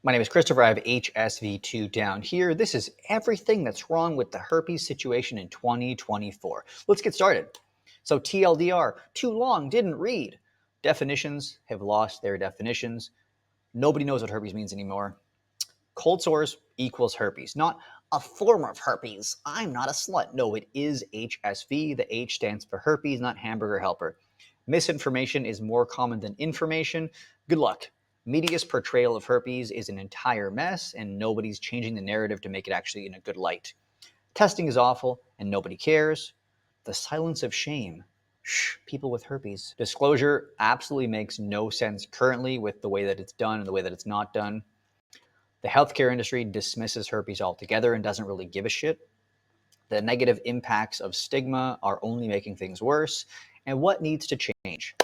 My name is Christopher. I have HSV2 down here. This is everything that's wrong with the herpes situation in 2024. Let's get started. So TLDR, too long, didn't read. Definitions have lost their definitions. Nobody knows what herpes means anymore. Cold sores equals herpes, not a form of herpes. I'm not a slut. No, it is HSV. The H stands for herpes, not hamburger helper. Misinformation is more common than information. Good luck. Media's portrayal of herpes is an entire mess, and nobody's changing the narrative to make it actually in a good light. Testing is awful, and nobody cares. The silence of shame. Shh, people with herpes. Disclosure absolutely makes no sense currently with the way that it's done and the way that it's not done. The healthcare industry dismisses herpes altogether and doesn't really give a shit. The negative impacts of stigma are only making things worse. And what needs to change?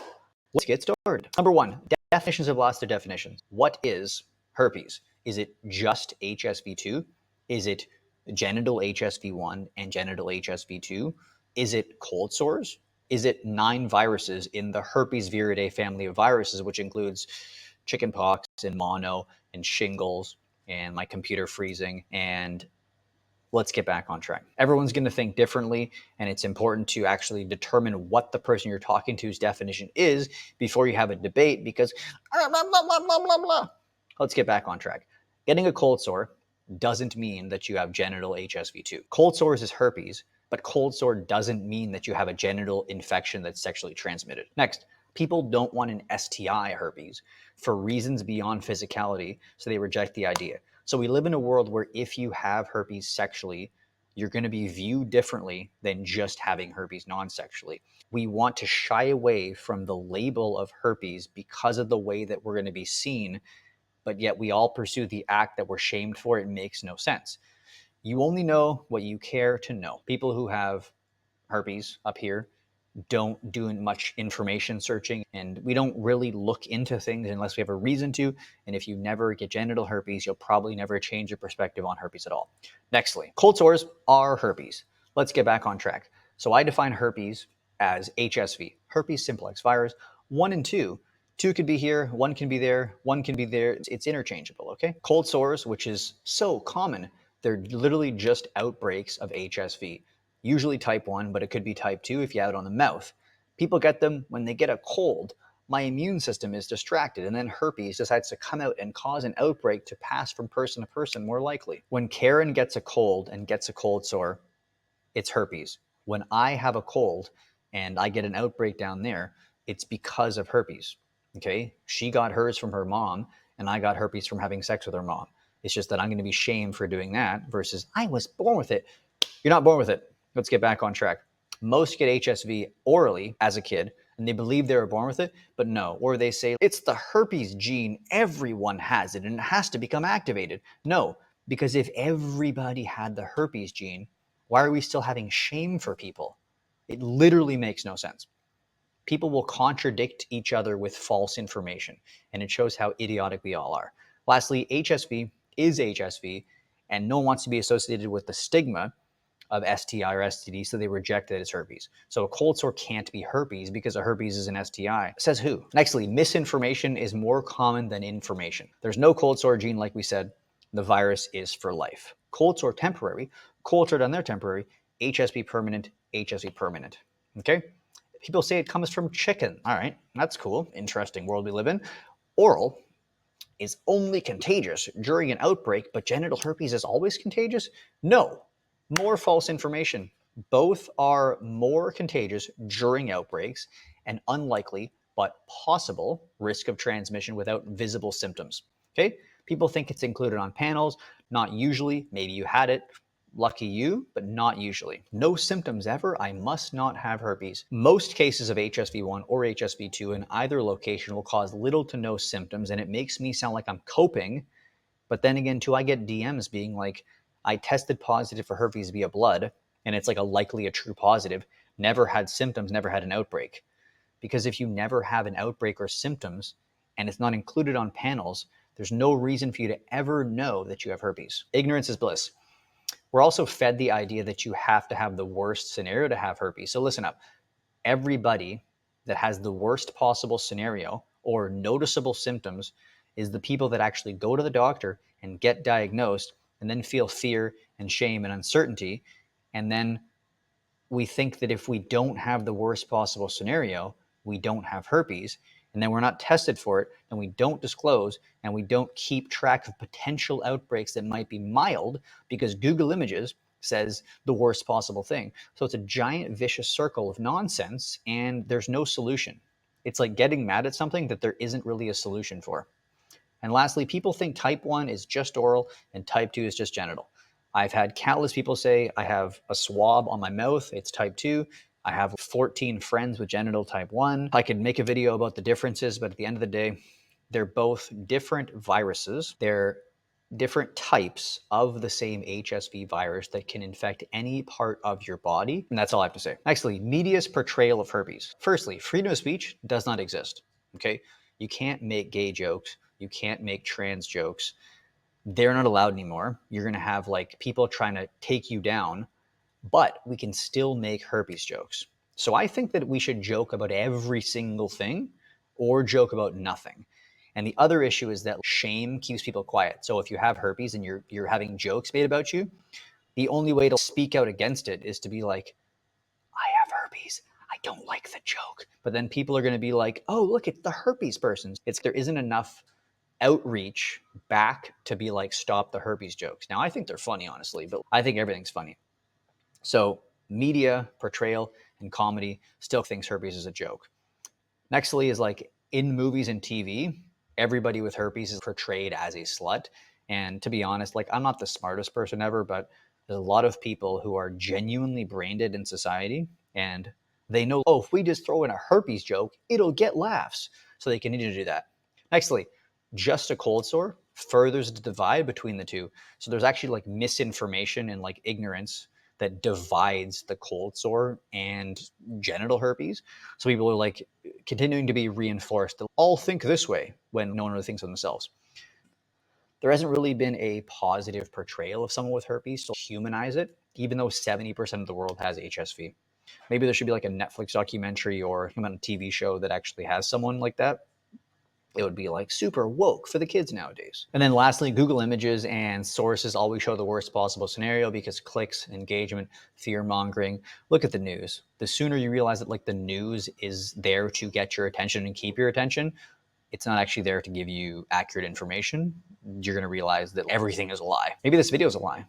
Let's get started. Number one, definitions have lost their definitions. What is herpes? Is it just HSV2? Is it genital HSV1 and genital HSV2? Is it cold sores? Is it 9 viruses in the herpes viridae family of viruses, which includes chickenpox and mono and shingles and my computer freezing? And let's get back on track. Everyone's going to think differently, and it's important to actually determine what the person you're talking to's definition is before you have a debate, because blah, blah, blah, blah, blah, blah. Let's get back on track. Getting a cold sore doesn't mean that you have genital HSV2. Cold sores is herpes, but cold sore doesn't mean that you have a genital infection that's sexually transmitted. Next, people don't want an STI herpes for reasons beyond physicality, so they reject the idea. So we live in a world where if you have herpes sexually, you're going to be viewed differently than just having herpes non-sexually. We want to shy away from the label of herpes because of the way that we're going to be seen, but yet we all pursue the act that we're shamed for. It makes no sense. You only know what you care to know. People who have herpes up here don't do much information searching, and we don't really look into things unless we have a reason to. And if you never get genital herpes, you'll probably never change your perspective on herpes at all. Nextly, cold sores are herpes. Let's get back on track. So I define herpes as HSV, herpes simplex virus 1 and 2. 2 could be here, 1 can be there, 1 can be there. It's interchangeable, okay? Cold sores, which is so common, they're literally just outbreaks of HSV. Usually type 1, but it could be type 2 if you have it on the mouth. People get them when they get a cold. My immune system is distracted, and then herpes decides to come out and cause an outbreak to pass from person to person more likely. When Karen gets a cold and gets a cold sore, it's herpes. When I have a cold and I get an outbreak down there, it's because of herpes. Okay? She got hers from her mom, and I got herpes from having sex with her mom. It's just that I'm going to be shamed for doing that versus I was born with it. You're not born with it. Let's get back on track. Most get HSV orally as a kid, and they believe they were born with it, but no. Or they say, it's the herpes gene, everyone has it, and it has to become activated. No, because if everybody had the herpes gene, why are we still having shame for people? It literally makes no sense. People will contradict each other with false information, and it shows how idiotic we all are. Lastly, HSV is HSV, and no one wants to be associated with the stigma of STI or STD, so they reject that as herpes. So a cold sore can't be herpes because a herpes is an STI. Says who? Nextly, misinformation is more common than information. There's no cold sore gene, like we said. The virus is for life. Cold sore temporary, cold sore down there temporary, HSV permanent, HSV permanent. Okay? People say it comes from chicken. All right, that's cool. Interesting world we live in. Oral is only contagious during an outbreak, but genital herpes is always contagious? No. More false information. Both are more contagious during outbreaks and unlikely but possible risk of transmission without visible symptoms. Okay? People think it's included on panels. Not usually. Maybe you had it. Lucky you, but not usually. No symptoms ever. I must not have herpes. Most cases of HSV1 or HSV2 in either location will cause little to no symptoms, and it makes me sound like I'm coping. But then again, too, I get DMs being like, I tested positive for herpes via blood, and it's like a true positive, never had symptoms, never had an outbreak. Because if you never have an outbreak or symptoms, and it's not included on panels, there's no reason for you to ever know that you have herpes. Ignorance is bliss. We're also fed the idea that you have to have the worst scenario to have herpes. So listen up. Everybody that has the worst possible scenario or noticeable symptoms is the people that actually go to the doctor and get diagnosed and then feel fear and shame and uncertainty. And then we think that if we don't have the worst possible scenario, we don't have herpes, and then we're not tested for it, and we don't disclose, and we don't keep track of potential outbreaks that might be mild because Google Images says the worst possible thing. So it's a giant vicious circle of nonsense, and there's no solution. It's like getting mad at something that there isn't really a solution for. And lastly, people think type 1 is just oral and type 2 is just genital. I've had countless people say I have a swab on my mouth, it's type 2. I have 14 friends with genital type 1. I could make a video about the differences, but at the end of the day, they're both different viruses. They're different types of the same HSV virus that can infect any part of your body. And that's all I have to say. Nextly, media's portrayal of herpes. Firstly, freedom of speech does not exist. Okay? You can't make gay jokes. You can't make trans jokes. They're not allowed anymore. You're going to have like people trying to take you down, but we can still make herpes jokes. So I think that we should joke about every single thing or joke about nothing. And the other issue is that shame keeps people quiet. So if you have herpes and you're having jokes made about you, the only way to speak out against it is to be like, I have herpes. I don't like the joke. But then people are going to be like, oh, look, it's the herpes person. There isn't enough outreach back to be like, stop the herpes jokes. Now, I think they're funny, honestly, but I think everything's funny. So media, portrayal, and comedy still thinks herpes is a joke. Nextly is like in movies and TV, everybody with herpes is portrayed as a slut. And to be honest, like I'm not the smartest person ever, but there's a lot of people who are genuinely brain dead in society and they know, oh, if we just throw in a herpes joke, it'll get laughs. So they continue to do that. Nextly, just a cold sore furthers the divide between the two. So there's actually like misinformation and like ignorance that divides the cold sore and genital herpes. So people are like continuing to be reinforced. They'll all think this way when no one really thinks of themselves. There hasn't really been a positive portrayal of someone with herpes to humanize it, even though 70% of the world has HSV. Maybe there should be like a Netflix documentary or a TV show that actually has someone like that. It would be like super woke for the kids nowadays. And then lastly, Google Images and sources always show the worst possible scenario because clicks, engagement, fear mongering. Look at the news. The sooner you realize that like the news is there to get your attention and keep your attention, it's not actually there to give you accurate information. You're going to realize that everything is a lie. Maybe this video is a lie.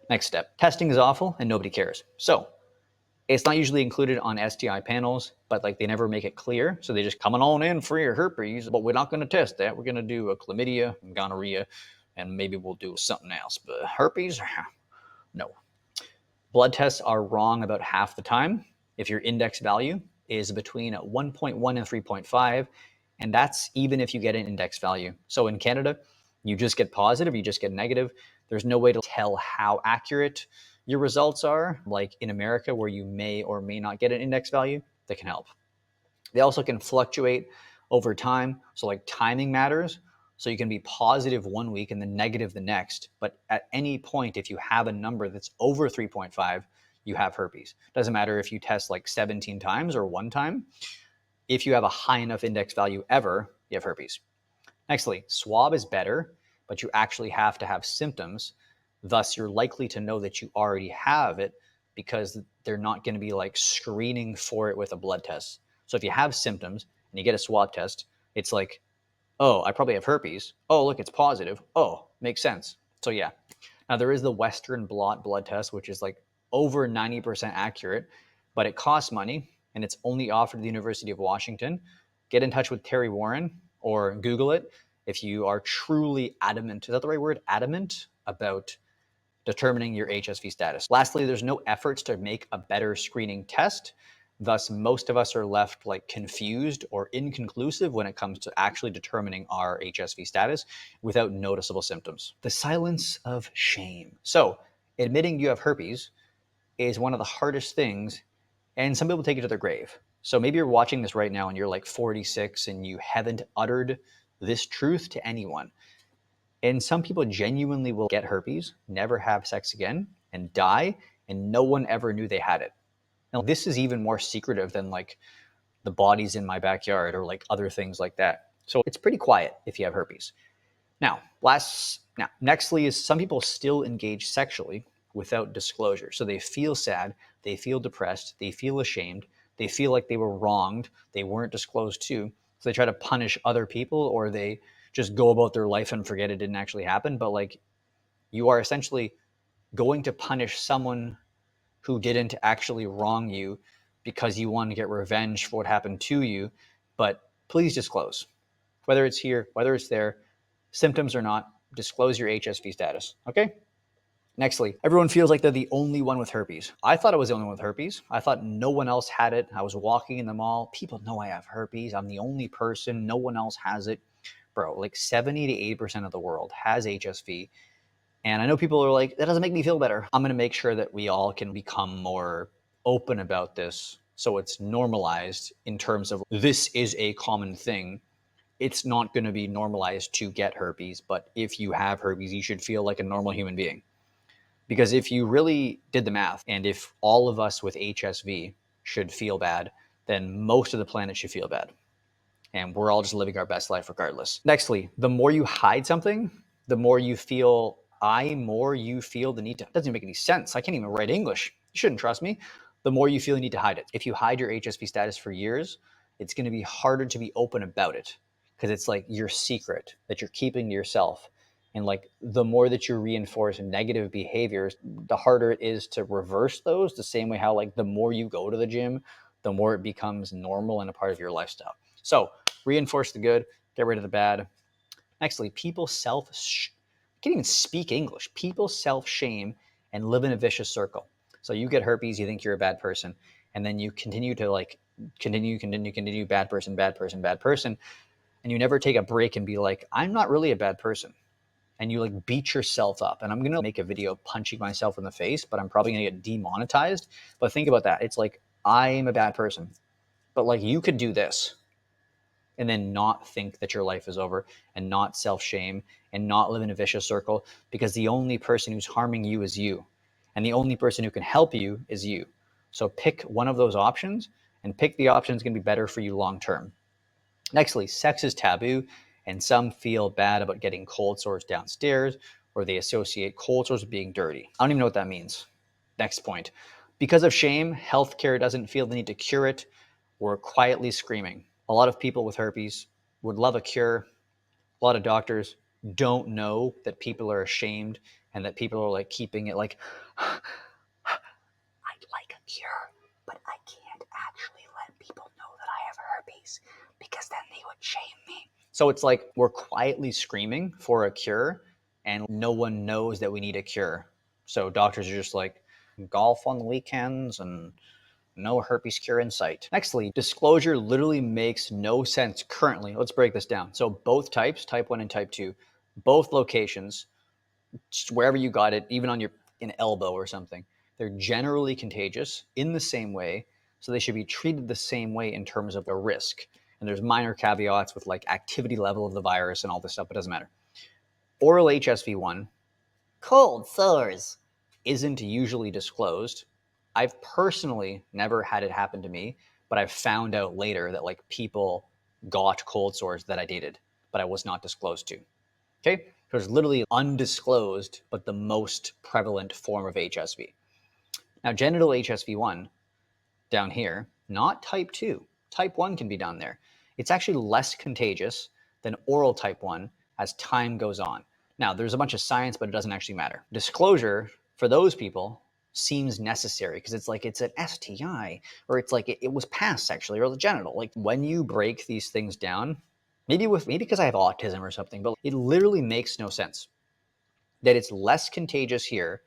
Next step, testing is awful and nobody cares. So it's not usually included on STI panels, but like they never make it clear. So they just coming on in for your herpes, but we're not going to test that. We're going to do a chlamydia and gonorrhea, and maybe we'll do something else. But herpes, no. Blood tests are wrong about half the time. If your index value is between 1.1 and 3.5, and that's even if you get an index value. So in Canada, you just get positive, you just get negative. There's no way to tell how accurate your results are. Like in America, where you may or may not get an index value, that can help. They also can fluctuate over time. So like timing matters. So you can be positive one week and then negative the next. But at any point, if you have a number that's over 3.5, you have herpes. Doesn't matter if you test like 17 times or one time. If you have a high enough index value ever, you have herpes. Nextly, swab is better, but you actually have to have symptoms. Thus, you're likely to know that you already have it because they're not going to be like screening for it with a blood test. So if you have symptoms and you get a swab test, it's like, oh, I probably have herpes. Oh, look, it's positive. Oh, makes sense. So yeah. Now there is the Western blot blood test, which is like over 90% accurate, but it costs money and it's only offered at the University of Washington. Get in touch with Terry Warren or Google it if you are truly adamant, is that the right word? Adamant about determining your HSV status. Lastly, there's no efforts to make a better screening test. Thus, most of us are left like confused or inconclusive when it comes to actually determining our HSV status without noticeable symptoms. The silence of shame. So, admitting you have herpes is one of the hardest things, and some people take it to their grave. So maybe you're watching this right now and you're like 46 and you haven't uttered this truth to anyone. And some people genuinely will get herpes, never have sex again, and die, and no one ever knew they had it. Now, this is even more secretive than like the bodies in my backyard or like other things like that. So it's pretty quiet if you have herpes. Now, nextly is some people still engage sexually without disclosure. So they feel sad, they feel depressed, they feel ashamed, they feel like they were wronged, they weren't disclosed to. So they try to punish other people, or they just go about their life and forget it didn't actually happen. But like, you are essentially going to punish someone who didn't actually wrong you because you want to get revenge for what happened to you. But please disclose. Whether it's here, whether it's there, symptoms or not, disclose your HSV status. Okay? Nextly, everyone feels like they're the only one with herpes. I thought I was the only one with herpes. I thought no one else had it. I was walking in the mall. People know I have herpes. I'm the only person. No one else has it. Bro, like 70 to 80% of the world has HSV. And I know people are like, that doesn't make me feel better. I'm going to make sure that we all can become more open about this so it's normalized in terms of this is a common thing. It's not going to be normalized to get herpes, but if you have herpes, you should feel like a normal human being. Because if you really did the math, and if all of us with HSV should feel bad, then most of the planet should feel bad. And we're all just living our best life regardless. Nextly, the more you hide something, the more you feel the need to. It doesn't make any sense. I can't even write English. You shouldn't trust me. The more you feel the need to hide it. If you hide your HSV status for years, it's going to be harder to be open about it because it's like your secret that you're keeping to yourself. And like the more that you reinforce negative behaviors, the harder it is to reverse those. The same way how like the more you go to the gym, the more it becomes normal and a part of your lifestyle. So reinforce the good, get rid of the bad. Nextly, I can't even speak English. People self-shame and live in a vicious circle. So you get herpes, you think you're a bad person, and then you continue to like continue, bad person, bad person, bad person, and you never take a break and be like, I'm not really a bad person. And you like beat yourself up. And I'm gonna make a video punching myself in the face, but I'm probably gonna get demonetized. But think about that. It's like I'm a bad person, but like you could do this and then not think that your life is over and not self-shame and not live in a vicious circle, because the only person who's harming you is you, and the only person who can help you is you. So pick one of those options, and pick the option that's going to be better for you long term. Nextly, sex is taboo, and some feel bad about getting cold sores downstairs, or they associate cold sores with being dirty. I don't even know what that means. Next point. Because of shame, healthcare doesn't feel the need to cure it. We're quietly screaming. A lot of people with herpes would love a cure. A lot of doctors don't know that people are ashamed and that people are like keeping it like, I'd like a cure, but I can't actually let people know that I have herpes because then they would shame me. So it's like we're quietly screaming for a cure and no one knows that we need a cure. So doctors are just like, golf on the weekends and no herpes cure in sight. Nextly, disclosure literally makes no sense currently. Let's break this down. So both types, type 1 and type 2, both locations, just wherever you got it, even on your an elbow or something, they're generally contagious in the same way. So they should be treated the same way in terms of the risk. And there's minor caveats with like activity level of the virus and all this stuff, but it doesn't matter. Oral HSV1, cold sores, isn't usually disclosed. I've personally never had it happen to me, but I've found out later that like people got cold sores that I dated, but I was not disclosed to. Okay, so it's literally undisclosed, but the most prevalent form of HSV. Now, genital HSV1 down here, not type 2. Type 1 can be down there. It's actually less contagious than oral type 1 as time goes on. Now, there's a bunch of science, but it doesn't actually matter. Disclosure for those people seems necessary because it's like it's an STI, or it's like it was past sexually, or the genital. Like when you break these things down, maybe because I have autism or something, but it literally makes no sense that it's less contagious here,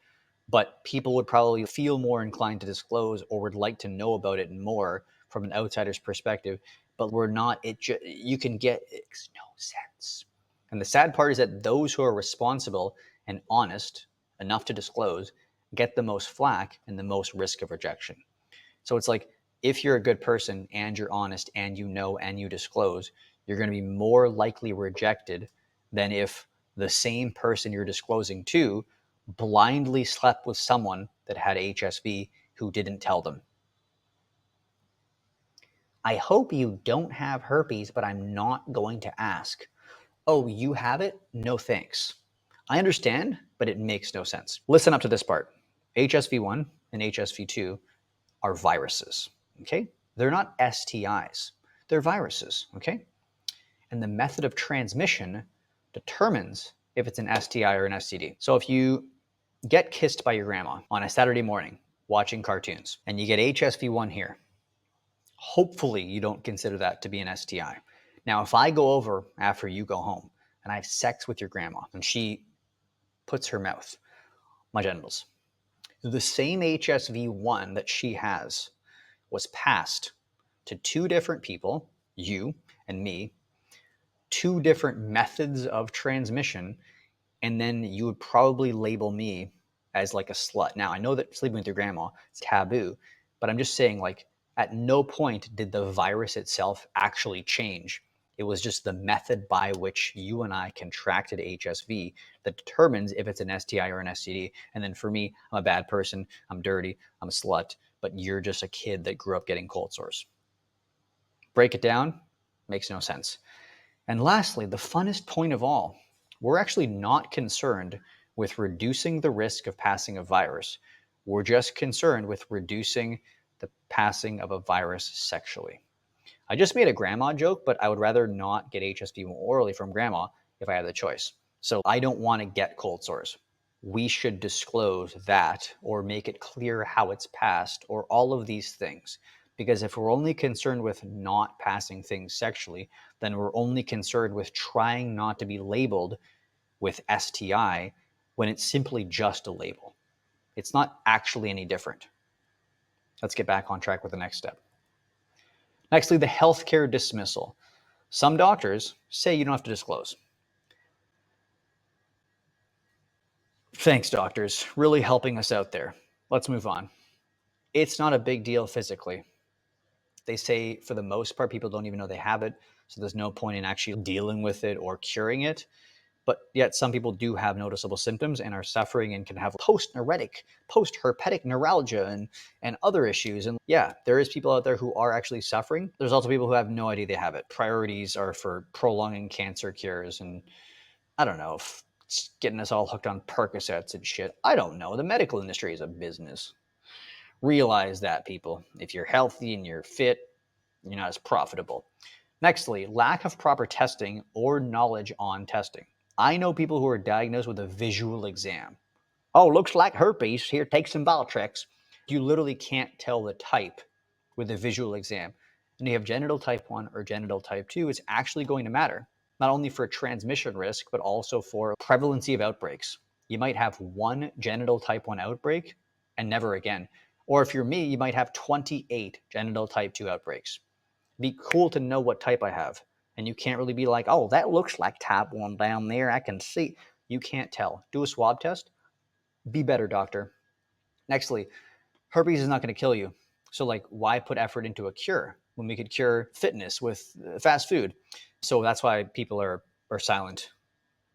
but people would probably feel more inclined to disclose or would like to know about it more from an outsider's perspective. But we're not. You can get, it makes no sense. And the sad part is that those who are responsible and honest enough to disclose get the most flack and the most risk of rejection. So it's like if you're a good person and you're honest and you know and you disclose, you're going to be more likely rejected than if the same person you're disclosing to blindly slept with someone that had HSV who didn't tell them. I hope you don't have herpes, but I'm not going to ask. Oh, you have it? No thanks. I understand, but it makes no sense. Listen up to this part. HSV1 and HSV2 are viruses, okay? They're not STIs. They're viruses, okay? And the method of transmission determines if it's an STI or an STD. So if you get kissed by your grandma on a Saturday morning watching cartoons and you get HSV1 here, hopefully you don't consider that to be an STI. Now, if I go over after you go home and I have sex with your grandma and she puts her mouth, my genitals, the same HSV1 that she has was passed to two different people, you and me, two different methods of transmission, and then you would probably label me as like a slut. Now, I know that sleeping with your grandma is taboo, but I'm just saying, like, at no point did the virus itself actually change. It was just the method by which you and I contracted HSV that determines if it's an STI or an STD. And then for me, I'm a bad person, I'm dirty, I'm a slut, but you're just a kid that grew up getting cold sores. Break it down, makes no sense. And lastly, the funnest point of all, we're actually not concerned with reducing the risk of passing a virus. We're just concerned with reducing the passing of a virus sexually. I just made a grandma joke, but I would rather not get HSV orally from grandma if I had the choice. So I don't want to get cold sores. We should disclose that or make it clear how it's passed or all of these things. Because if we're only concerned with not passing things sexually, then we're only concerned with trying not to be labeled with STI when it's simply just a label. It's not actually any different. Let's get back on track with the next step. Nextly, the healthcare dismissal. Some doctors say you don't have to disclose. Thanks, doctors. Really helping us out there. Let's move on. It's not a big deal physically. They say for the most part, people don't even know they have it. So there's no point in actually dealing with it or curing it. But yet some people do have noticeable symptoms and are suffering and can have post-neuritic, post-herpetic neuralgia and other issues. And yeah, there is people out there who are actually suffering. There's also people who have no idea they have it. Priorities are for prolonging cancer cures and I don't know, getting us all hooked on Percocets and shit. I don't know. The medical industry is a business. Realize that, people. If you're healthy and you're fit, you're not as profitable. Nextly, lack of proper testing or knowledge on testing. I know people who are diagnosed with a visual exam. Oh, looks like herpes. Here, take some Valtrex. You literally can't tell the type with a visual exam. And you have genital type 1 or genital type 2, it's actually going to matter, not only for transmission risk, but also for prevalency of outbreaks. You might have one genital type 1 outbreak and never again. Or if you're me, you might have 28 genital type 2 outbreaks. Be cool to know what type I have. And you can't really be like, oh, that looks like type 1 down there. I can see. You can't tell. Do a swab test. Be better, doctor. Nextly, herpes is not going to kill you. So, like, why put effort into a cure when we could cure fitness with fast food? So that's why people are silent,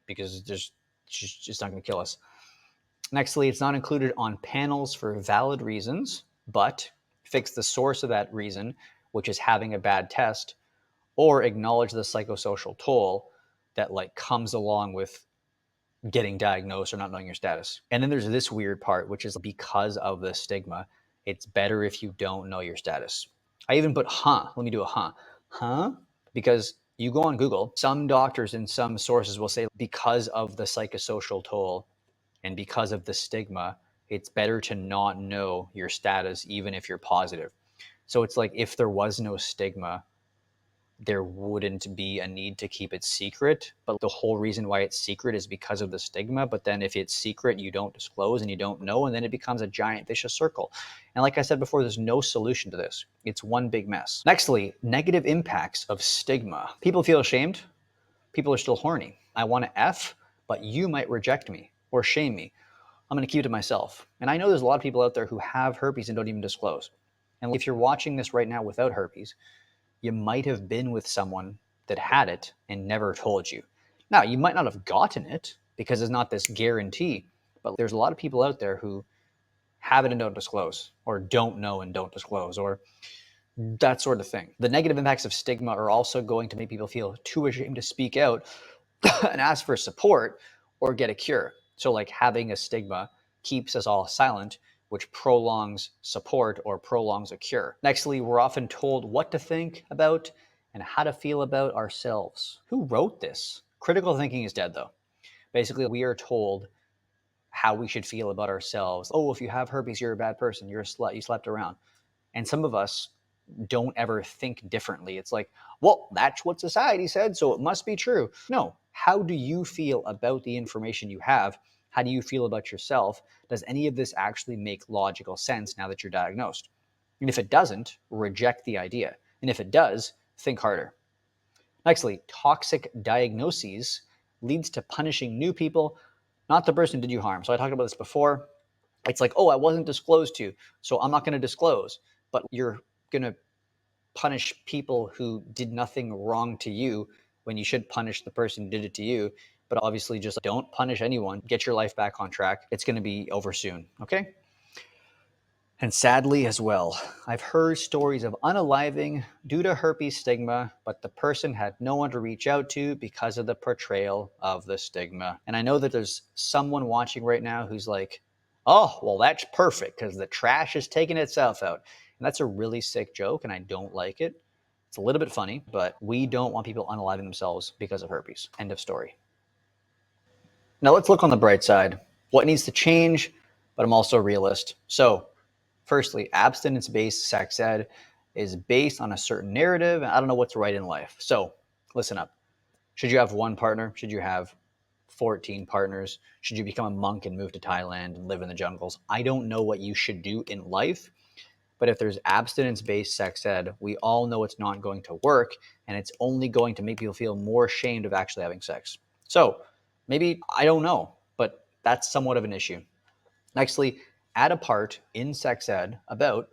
because it's just not going to kill us. Nextly, it's not included on panels for valid reasons, but fix the source of that reason, which is having a bad test, or acknowledge the psychosocial toll that like comes along with getting diagnosed or not knowing your status. And then there's this weird part, which is because of the stigma, it's better if you don't know your status. I even put, let me do a because you go on Google, some doctors and some sources will say because of the psychosocial toll and because of the stigma, it's better to not know your status, even if you're positive. So it's like if there was no stigma, there wouldn't be a need to keep it secret. But the whole reason why it's secret is because of the stigma. But then if it's secret, you don't disclose and you don't know, and then it becomes a giant vicious circle. And like I said before, there's no solution to this. It's one big mess. Nextly, negative impacts of stigma. People feel ashamed. People are still horny. I want to F, but you might reject me or shame me. I'm going to keep it to myself. And I know there's a lot of people out there who have herpes and don't even disclose. And if you're watching this right now without herpes, you might have been with someone that had it and never told you. Now, you might not have gotten it because it's not this guarantee, but there's a lot of people out there who have it and don't disclose, or don't know and don't disclose, or that sort of thing. The negative impacts of stigma are also going to make people feel too ashamed to speak out. and ask for support or get a cure. So, like having a stigma keeps us all silent, which prolongs support or prolongs a cure. Nextly, we're often told what to think about and how to feel about ourselves. Who wrote this? Critical thinking is dead, though. Basically, we are told how we should feel about ourselves. Oh, if you have herpes, you're a bad person. You're a slut. You slept around. And some of us don't ever think differently. It's like, well, that's what society said, so it must be true. No. How do you feel about the information you have? How do you feel about yourself? Does any of this actually make logical sense now that you're diagnosed? And if it doesn't, reject the idea. And if it does, think harder. Nextly, toxic diagnoses leads to punishing new people, not the person who did you harm. So I talked about this before. It's like, oh, I wasn't disclosed to, so I'm not going to disclose. But you're going to punish people who did nothing wrong to you when you should punish the person who did it to you. But obviously, just don't punish anyone. Get your life back on track. It's going to be over soon. Okay? And sadly, as well, I've heard stories of unaliving due to herpes stigma, but the person had no one to reach out to because of the portrayal of the stigma. And I know that there's someone watching right now who's like, oh, well, that's perfect because the trash is taking itself out. And that's a really sick joke, and I don't like it. It's a little bit funny, but we don't want people unaliving themselves because of herpes. End of story. Now let's look on the bright side. What needs to change? But I'm also a realist. So, firstly, abstinence-based sex ed is based on a certain narrative, and I don't know what's right in life. So, listen up. Should you have one partner? Should you have 14 partners? Should you become a monk and move to Thailand and live in the jungles? I don't know what you should do in life, but if there's abstinence-based sex ed, we all know it's not going to work, and it's only going to make people feel more ashamed of actually having sex. So, maybe, I don't know, but that's somewhat of an issue. Nextly, add a part in sex ed about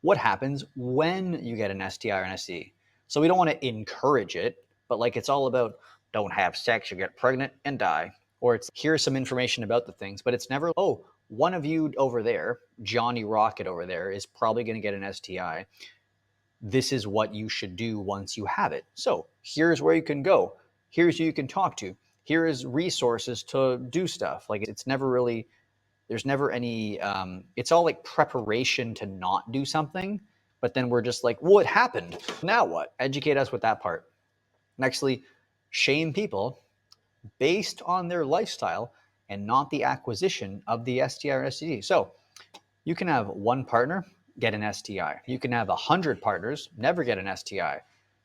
what happens when you get an STI or an STD. So we don't want to encourage it, but like it's all about don't have sex, you get pregnant and die. Or it's here's some information about the things, but it's never, oh, one of you over there, Johnny Rocket over there, is probably going to get an STI. This is what you should do once you have it. So here's where you can go. Here's who you can talk to. Here is resources to do stuff. Like it's never really, there's never any, it's all like preparation to not do something, but then we're just like, well, it happened. Now what? Educate us with that part. Nextly, shame people based on their lifestyle and not the acquisition of the STI or STD. So you can have one partner get an STI. You can have 100 partners never get an STI.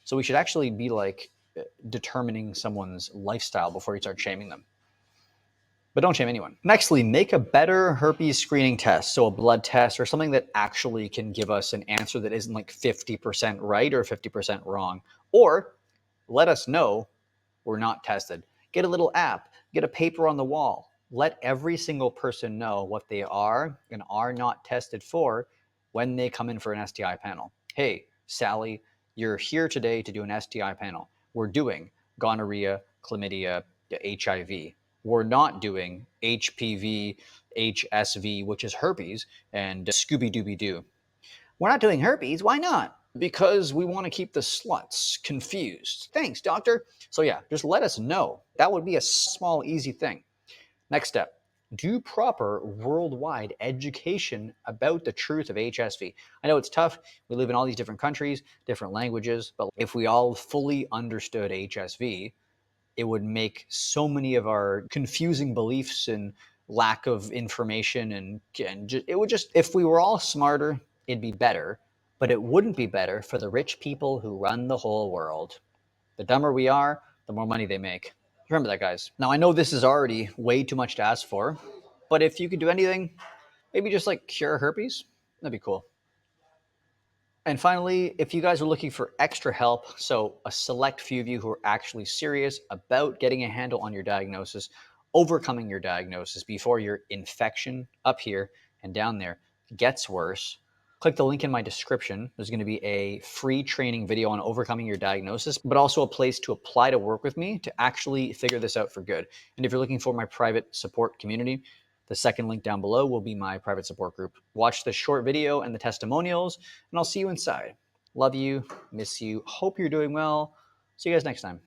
So we should actually be like determining someone's lifestyle before you start shaming them. But don't shame anyone. Nextly, make a better herpes screening test. So a blood test or something that actually can give us an answer that isn't like 50% right or 50% wrong. Or let us know we're not tested. Get a little app, get a paper on the wall. Let every single person know what they are and are not tested for when they come in for an STI panel. Hey, Sally, you're here today to do an STI panel. We're doing gonorrhea, chlamydia, HIV. We're not doing HPV, HSV, which is herpes, and Scooby-Dooby-Doo. We're not doing herpes. Why not? Because we want to keep the sluts confused. Thanks, doctor. So yeah, just let us know. That would be a small, easy thing. Next step, do proper worldwide education about the truth of HSV. I know it's tough. We live in all these different countries, different languages, but if we all fully understood HSV, it would make so many of our confusing beliefs and lack of information and it would just, if we were all smarter, it'd be better, but it wouldn't be better for the rich people who run the whole world. The dumber we are, the more money they make. Remember that, guys. Now, I know this is already way too much to ask for, but if you could do anything, maybe just like cure herpes, that'd be cool. And finally, if you guys are looking for extra help, so a select few of you who are actually serious about getting a handle on your diagnosis, overcoming your diagnosis before your infection up here and down there gets worse, click the link in my description. There's going to be a free training video on overcoming your diagnosis, but also a place to apply to work with me to actually figure this out for good. And if you're looking for my private support community, the second link down below will be my private support group. Watch the short video and the testimonials, and I'll see you inside. Love you, miss you, hope you're doing well. See you guys next time.